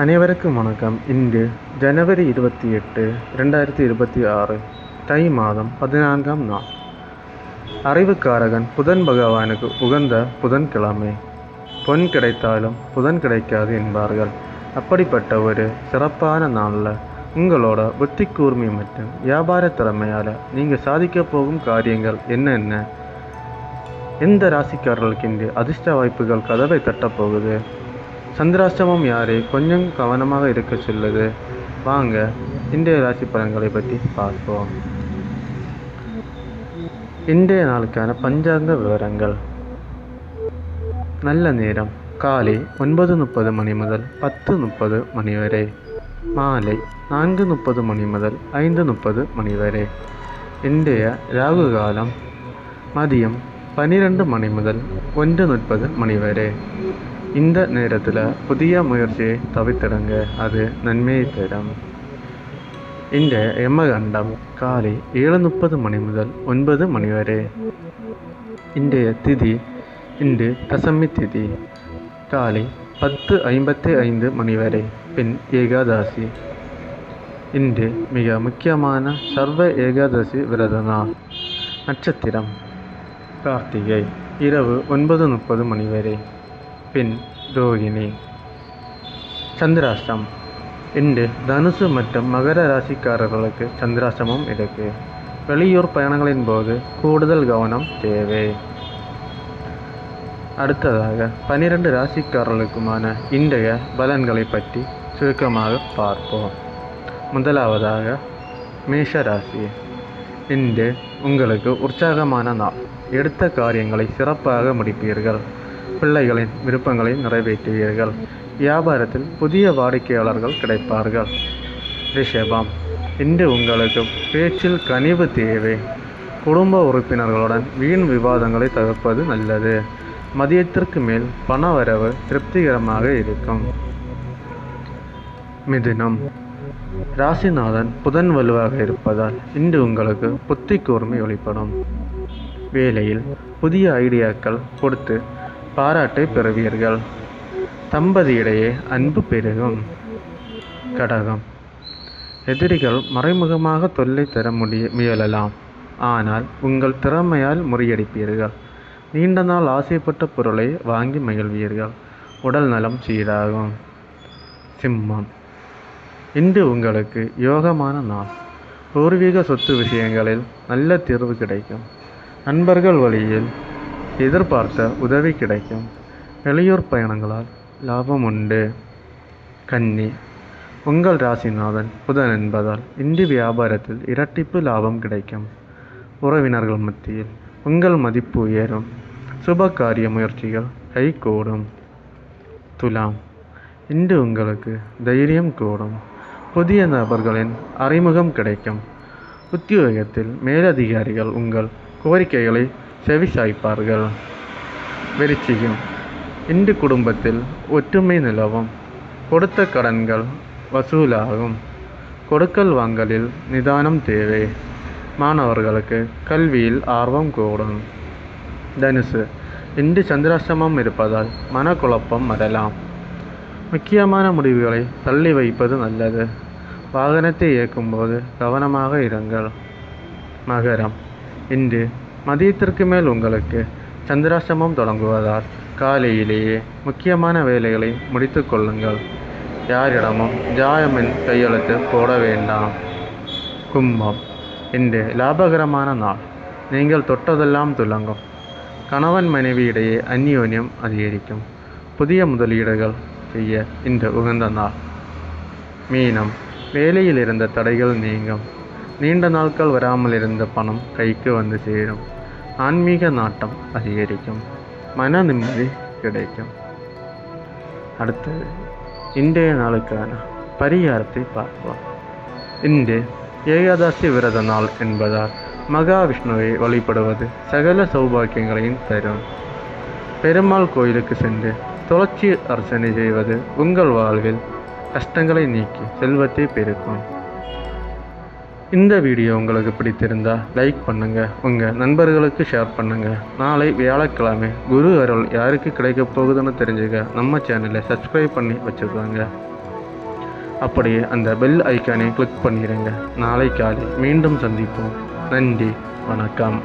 அனைவருக்கும் வணக்கம். இன்று ஜனவரி 28, 2026 தை மாதம் 14ஆம் நாள். அறிவுக்காரகன் புதன் பகவானுக்கு உகந்த புதன்கிழமை. பொன் கிடைத்தாலும் புதன் கிடைக்காது என்பார்கள். அப்படிப்பட்ட ஒரு சிறப்பான நாளில் உங்களோட புத்தி கூர்மை மற்றும் வியாபார திறமையால் நீங்கள் சாதிக்க போகும் காரியங்கள் என்னென்ன, எந்த ராசிக்காரர்களுக்கு இன்று அதிர்ஷ்ட வாய்ப்புகள் கதவை தட்டப்போகுது, சந்திராஷ்டமம் யாரை கொஞ்சம் கவனமாக இருக்க சொல்லுது, வாங்க இன்றைய ராசி பலன்களை பற்றி பார்ப்போம். இன்றைய நாளுக்கான பஞ்சாங்க விவரங்கள். நல்ல நேரம் காலை 9:30 மணி முதல் 10:30 மணி வரை, மாலை 4:30 மணி முதல் 5:30 மணி வரை. இன்றைய ராகு காலம் மதியம் 12 மணி முதல் 1:30 மணி வரை. இந்த நேரத்தில் புதிய முயற்சியை தவிர்த்திடுங்க, அது நன்மையை தரும். இந்த யமகண்டம் காலை 7:30 மணி முதல் 9 மணி வரை. இன்றைய திதி இன்று தசமி திதி, காலை 10:55 மணி வரை, பின் ஏகாதசி. இன்று மிக முக்கியமான சர்வ ஏகாதசி விரத நாள். நட்சத்திரம் கார்த்திகை, இரவு 9:30 மணி வரை, பின் ரோகிணி. சந்திராஷ்டம் இன்று தனுசு மற்றும் மகர ராசிக்காரர்களுக்கு சந்திராஷ்டமம் இருக்கு. வெளியூர் பயணங்களின் போது கூடுதல் கவனம் தேவை. அடுத்ததாக 12 ராசிக்காரர்களுக்குமான இன்றைய பலன்களை பற்றி சுருக்கமாக பார்ப்போம். முதலாவதாக மேஷ ராசி. இன்று உங்களுக்கு உற்சாகமான நாள். எடுத்த காரியங்களை சிறப்பாக முடிப்பீர்கள். பிள்ளைகளின் விருப்பங்களை நிறைவேற்றுவீர்கள். வியாபாரத்தில் புதிய வாடிக்கையாளர்கள் கிடைப்பார்கள். ரிஷபம், இன்று உங்களுக்கு பேச்சில் கனிவு தேவை. குடும்ப உறுப்பினர்களுடன் வீண் விவாதங்களை தவிர்ப்பது நல்லது. மதியத்திற்கு மேல் பண வரவு திருப்திகரமாக இருக்கும். மிதுனம், ராசிநாதன் புதன் வலுவாக இருப்பதால் இன்று உங்களுக்கு புத்தி கூர்மை வெளிப்படும். வேலையில் புதிய ஐடியாக்கள் கொடுத்து பாராட்டை பெறுவீர்கள். தம்பதியிடையே அன்பு பெருகும். கடகம், எதிரிகள் மறைமுகமாக தொல்லை தர முயலலாம், ஆனால் உங்கள் திறமையால் முறியடிப்பீர்கள். நீண்ட நாள் ஆசைப்பட்ட பொருளை வாங்கி மகிழ்வீர்கள். உடல் நலம் சீராகும். சிம்மம், இன்று உங்களுக்கு யோகமான நாள். பூர்வீக சொத்து விஷயங்களில் நல்ல தீர்வு கிடைக்கும். நண்பர்கள் வழியில் எதிர்பார்த்த உதவி கிடைக்கும். வெளியூர் பயணங்களால் லாபம் உண்டு. கன்னி, உங்கள் ராசிநாதன் புதன் என்பதால் இன்று வியாபாரத்தில் இரட்டிப்பு லாபம் கிடைக்கும். உறவினர்கள் மத்தியில் உங்கள் மதிப்பு உயரும். சுப காரிய முயற்சிகள் கைகூடும். துலாம், இன்று உங்களுக்கு தைரியம் கூடும். புதிய நபர்களின் அறிமுகம் கிடைக்கும். உத்தியோகத்தில் மேலதிகாரிகள் உங்கள் கோரிக்கைகளை செவிசாய்ப்பார்கள். விருச்சிகம், இன்று குடும்பத்தில் ஒற்றுமை நிலவும். கொடுத்த கடன்கள் வசூலாகும். கொடுக்கல் வாங்கலில் நிதானம் தேவை. மாணவர்களுக்கு கல்வியில் ஆர்வம் கூடும். தனுசு, இன்று சந்திராஷ்டமம் இருப்பதால் மனக்குழப்பம் வரலாம். முக்கியமான முடிவுகளை தள்ளி வைப்பது நல்லது. வாகனத்தை இயக்கும்போது கவனமாக இருங்கள். மகரம், இன்று மதியத்திற்கு மேல் உங்களுக்கு சந்திராஷ்டமம் தொடங்குவதால் காலையிலேயே முக்கியமான வேலைகளை முடித்து கொள்ளுங்கள். யாரிடமும் ஜாமீன் கையெழுத்து போட வேண்டாம். கும்பம், இன்று லாபகரமான நாள். நீங்கள் தொட்டதெல்லாம் துலங்கும். கணவன் மனைவி இடையே அந்யோன்யம் அதிகரிக்கும். புதிய முதலீடுகள் செய்ய இன்று உகந்த நாள். மீனம், வேலையில் இருந்த தடைகள் நீங்கும். நீண்ட நாட்கள் வராமல் இருந்த பணம் கைக்கு வந்து சேரும். ஆன்மீக நாட்டம் அதிகரிக்கும். மன நிம்மதி கிடைக்கும். அடுத்தது இன்றைய நாளுக்கான பரிகாரத்தை பார்ப்போம். இன்று ஏகாதசி விரத நாள் என்பதால் மகாவிஷ்ணுவை வழிபடுவது சகல சௌபாக்கியங்களையும் தரும். பெருமாள் கோயிலுக்கு சென்று துளசி அர்ச்சனை செய்வது உங்கள் வாழ்வில் கஷ்டங்களை நீக்கி செல்வத்தை பெருக்கும். இந்த வீடியோ உங்களுக்கு பிடித்திருந்தால் லைக் பண்ணுங்கள், உங்கள் நண்பர்களுக்கு ஷேர் பண்ணுங்கள். நாளை வியாழக்கிழமை குரு அருள் யாருக்கு கிடைக்க போகுதுன்னு தெரிஞ்சுக்க நம்ம சேனலை சப்ஸ்கிரைப் பண்ணி வச்சுக்கோங்க. அப்படியே அந்த பெல் ஐக்கானை கிளிக் பண்ணிடுங்க. நாளை காலை மீண்டும் சந்திப்போம். நன்றி, வணக்கம்.